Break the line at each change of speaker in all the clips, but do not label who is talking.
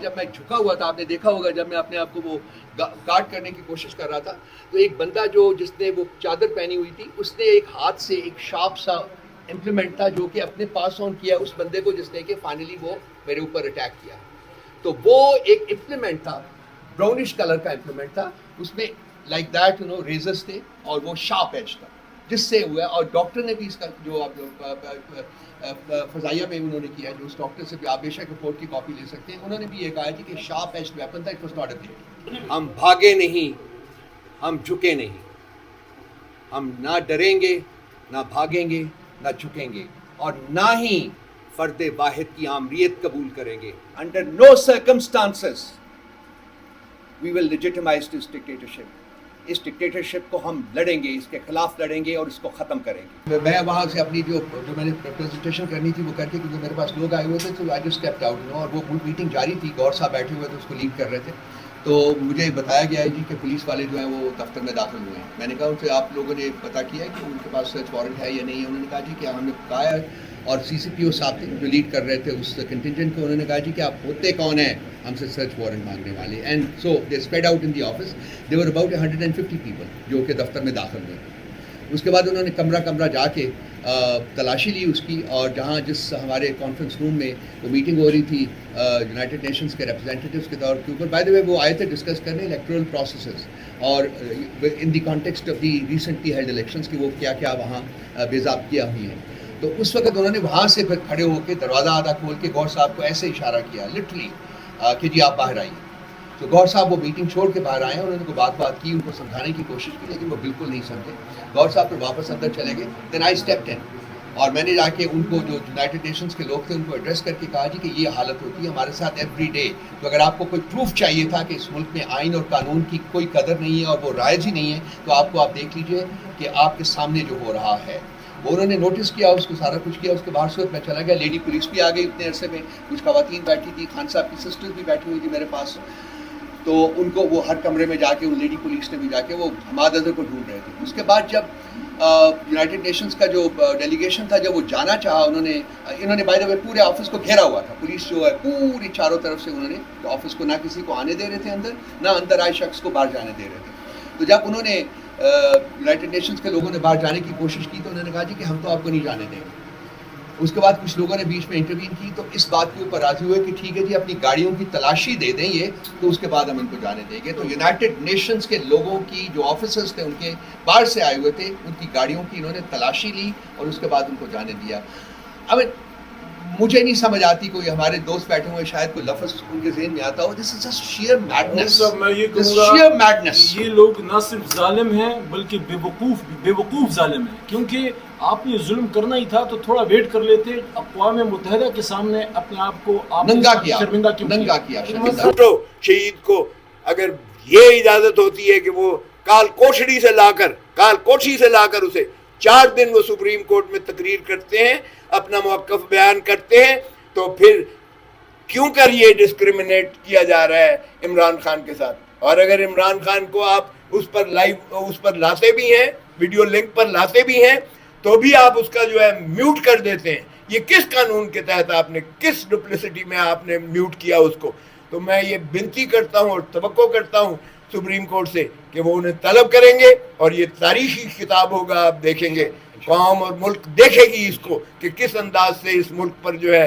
جب میں جھکا ہوا تھا، آپ نے دیکھا ہوگا جب میں اپنے آپ کو وہ گارڈ کرنے کی کوشش کر رہا تھا تو ایک بندہ جس نے وہ چادر پہنی ہوئی تھی اس نے ایک ہاتھ سے ایک شارپ سا امپلیمنٹ تھا جو کہ اپنے پاس آن کیا اس بندے کو جس نے کہ فائنلی وہ میرے اوپر اٹیک کیا. تو وہ ایک امپلیمنٹ تھا، براؤنش کلر کا امپلیمنٹ تھا، اس میں لائک دیٹ ریزرس تھے اور وہ شارپ ایج تھا جس سے ہوا. اور ڈاکٹر نے بھی اس کا جو فضائیہ میں انہوں نے کیا جو اس ڈاکٹر سے بھی آپ بے شک رپورٹ کی کاپی لے سکتے ہیں، انہوں نے بھی یہ کہا کہ شارپ ایج ویپن تھا، it was not a blade. ہم بھاگے نہیں، ہم جھکے نہیں، ہم نہ ڈریں گے، نہ بھاگیں گے، نہ جھکیں گے، اور نہ ہی فرد واحد کی آمریت قبول کریں گے. Under no circumstances we will legitimise this dictatorship. Us dictatorship کو ہم لڑیں گے، اس کے خلاف لڑیں گے اور اس کو ختم کریں گے. میں وہاں سے اپنی جو میں نے پریزنٹیشن کرنی تھی وہ کر کے، کیونکہ میرے پاس لوگ آئے ہوئے تھے تو آئی جسٹ اسٹیپڈ آؤٹ اور وہ میٹنگ جاری تھی، گور صاحب بیٹھے ہوئے تھے اس کو لیڈ کر رہے تھے. تو مجھے بتایا گیا ہے جی کہ پولیس والے جو ہیں وہ دفتر میں داخل ہوئے ہیں. میں نے کہا ان سے آپ لوگوں نے پتہ کیا ہے کہ ان کے پاس سرچ وارنٹ ہے یا نہیں ہے؟ انہوں نے کہا جی کہ ہم نے کہا ہے. اور سی سی پی او صاحب تھے جو لیڈ کر رہے تھے اس کنٹینجنٹ کو، انہوں نے کہا جی کہ آپ ہوتے کون ہیں ہم سے سرچ وارنٹ مانگنے والے. And so they spread out in the office, they were about 150 people جو کہ دفتر میں داخل ہوئے. اس کے بعد انہوں نے کمرہ کمرہ جا کے تلاشی لی اس کی، اور جہاں جس ہمارے کانفرنس روم میں وہ میٹنگ ہو رہی تھی یونائٹڈ نیشنز کے ریپرزینٹیوز کے طور کے اوپر، بائی دا وے وہ آئے تھے ڈسکس کرنے الیکٹورل پروسیسز اور in the context of the recently held elections کی وہ کیا کیا وہاں بے ضابطگیاں ہوئی ہیں. تو اس وقت انہوں نے وہاں سے پھر کھڑے ہو کے دروازہ آدھا کھول کے گور صاحب کو ایسے اشارہ کیا لٹرلی کہ جی آپ باہر آئیے. تو گور صاحب وہ میٹنگ چھوڑ کے باہر آئے ہیں، انہوں نے بات کی، ان کو سمجھانے کی کوشش کی لیکن وہ بالکل نہیں سمجھے. گور صاحب پھر واپس اندر چلے گئے. دین آئی اسٹیپڈ ان اور میں نے جا کے ان کو جو یونائٹڈ نیشنز کے لوگ تھے ان کو ایڈریس کر کے کہا جی کہ یہ حالت ہوتی ہے ہمارے ساتھ ایوری ڈے. تو اگر آپ کو کوئی پروف چاہیے تھا کہ اس ملک میں آئین اور قانون کی کوئی قدر نہیں ہے اور وہ رائج ہی نہیں ہے تو آپ دیکھ لیجئے کہ آپ کے سامنے جو ہو رہا ہے. وہ انہوں نے نوٹس کیا، اس کو سارا کچھ کیا. اس کے بعد صورت میں چلا گیا. لیڈی پولیس بھی آ گئی اتنے عرصے میں، کچھ خواتین بیٹھی تھی، خان صاحب کی سسٹر بھی بیٹھی ہوئی تھی میرے پاس. تو ان کو وہ ہر کمرے میں جا کے ان لیڈی پولیس نے بھی جا کے وہ حماد اظہر کو ڈھونڈ رہے تھے. اس کے بعد جب یونائٹڈ نیشنز کا جو ڈیلیگیشن تھا جب وہ جانا چاہا، انہوں نے بائی دا وے پورے آفس کو گھیرا ہوا تھا. پولیس جو ہے پوری چاروں طرف سے انہوں نے آفس کو نہ کسی کو آنے دے رہے تھے اندر، نہ اندر آئے شخص کو باہر جانے دے رہے تھے. تو جب انہوں نے یونائٹڈ نیشنز کے لوگوں نے باہر جانے کی کوشش کی تو انہوں نے کہا جی کہ ہم تو آپ کو نہیں جانے دیں گے. اس کے بعد کچھ لوگوں نے بیچ میں انٹروین کی تو اس بات کے اوپر راضی ہوئے کہ ٹھیک ہے جی اپنی گاڑیوں کی تلاشی دے دیں یہ، تو اس کے بعد ہم ان کو جانے دیں گے. تو یونائٹڈ نیشنز کے لوگوں کی جو آفیسرز تھے ان کے باہر سے آئے ہوئے تھے، ان کی گاڑیوں کی انہوں نے تلاشی لی اور اس کے بعد ان کو جانے دیا. اب مجھے نہیں سمجھ آتی، کوئی ہمارے دوست بیٹھے ہوئے شاید کوئی لفظ ان کے ذہن میں آتا ہو. دس از جسٹ شیئر میڈنس.
میں یہ کہوں گا
شیئر میڈنس.
یہ لوگ نہ صرف ظالم ہیں بلکہ بے وقوف ظالم ہیں، کیونکہ آپ نے ظلم کرنا ہی تھا تو تھوڑا ویٹ کر لیتے، اقوام متحدہ کے سامنے اپنے آپ کو
ننگا کیا،
شرمندہ کیوں
کیا.
شہید کو اگر یہ اجازت ہوتی ہے کہ وہ کال کوٹھی سے لا کر اسے 4 دن وہ سپریم کورٹ میں تقریر کرتے ہیں، اپنا موقف بیان کرتے ہیں، تو پھر کیوں کر یہ ڈسکریمنیٹ کیا جا رہا ہے عمران خان کے ساتھ؟ اور اگر عمران خان کو آپ اس پر لاتے بھی ہیں، ویڈیو لنک پر لاتے بھی ہیں، تو بھی آپ اس کا جو ہے میوٹ کر دیتے ہیں. یہ کس قانون کے تحت آپ نے، کس ڈپلیسٹی میں آپ نے میوٹ کیا اس کو؟ تو میں یہ بنتی کرتا ہوں اور توقع کرتا ہوں سپریم کورٹ سے کہ وہ انہیں طلب کریں گے اور یہ تاریخی کتاب ہوگا. آپ دیکھیں گے، قوم اور ملک دیکھے گی اس کو کہ کس انداز سے اس ملک پر جو ہے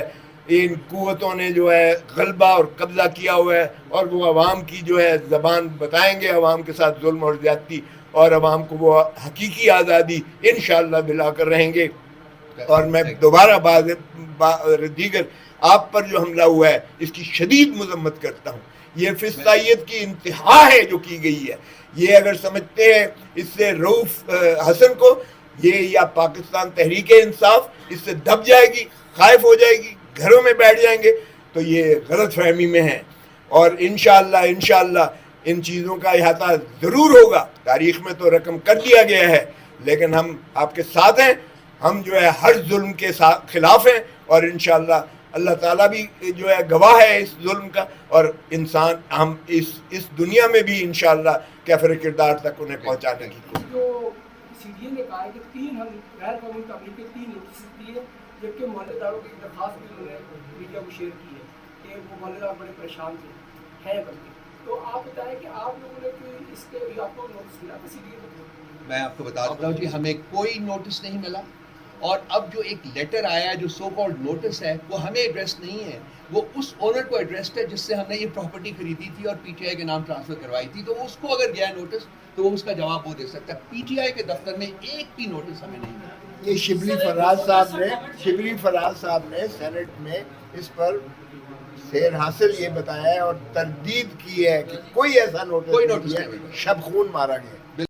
ان قوتوں نے جو ہے غلبہ اور قبضہ کیا ہوا ہے، اور وہ عوام کی جو ہے زبان بتائیں گے عوام کے ساتھ ظلم اور زیادتی، اور عوام کو وہ حقیقی آزادی انشاءاللہ دلا کر رہیں گے. اور میں دوبارہ دیگر آپ پر جو حملہ ہوا ہے اس کی شدید مذمت کرتا ہوں. یہ فسطائیت کی انتہا ہے جو کی گئی ہے. یہ اگر سمجھتے ہیں اس سے رؤوف حسن کو، یہ یا پاکستان تحریک انصاف اس سے دب جائے گی، خائف ہو جائے گی، گھروں میں بیٹھ جائیں گے، تو یہ غلط فہمی میں ہیں. اور انشاءاللہ ان چیزوں کا احاطہ ضرور ہوگا. تاریخ میں تو رقم کر دیا گیا ہے، لیکن ہم آپ کے ساتھ ہیں. ہم جو ہے ہر ظلم کے خلاف ہیں، اور انشاءاللہ اللہ تعالیٰ بھی جو ہے گواہ ہے اس ظلم کا، اور انسان ہم اس دنیا میں بھی انشاءاللہ کیفر کردار تک انہیں پہنچانے کی کوشش.
جو سی ڈی اے نے کہا ہے کہ 3 ہم غیر قانونی تعمیر کے 3 نوٹس دیے، جبکہ محلے داروں کی درخواست بھی انہوں نے میڈیا کو شیئر کی ہے کہ کہ وہ مولانا بڑے پریشان تھے ہیں بلکہ. تو آپ بتائیں کہ آپ لوگوں نے کوئی اس کے آپ کو نوٹس ملا کسی لیے؟
میں آپ کو بتا دیتا ہوں جی ہمیں کوئی نوٹس نہیں ملا اور اب جو ایک لیٹر آیا جو سو کالڈ نوٹس ہے وہ ہمیں ایڈریس نہیں ہے, وہ اس اونر کو ایڈریسڈ ہے جس سے ہم نے یہ پراپرٹی خریدی تھی اور پی ٹی آئی کے نام ٹرانسفر کروائی تھی, تو اس کو اگر گیا نوٹس تو وہ اس کا جواب وہ دے سکتا ہے. پی ٹی آئی کے دفتر میں ایک بھی نوٹس ہمیں نہیں ملا.
یہ شبلی فراز صاحب نے سینٹ میں اس پر سیر حاصل یہ بتایا ہے اور تردید کی ہے کہ کوئی ایسا نوٹس
کوئی
نہیں
نوٹس
ہے,
نہیں.
شب خون مارا گیا.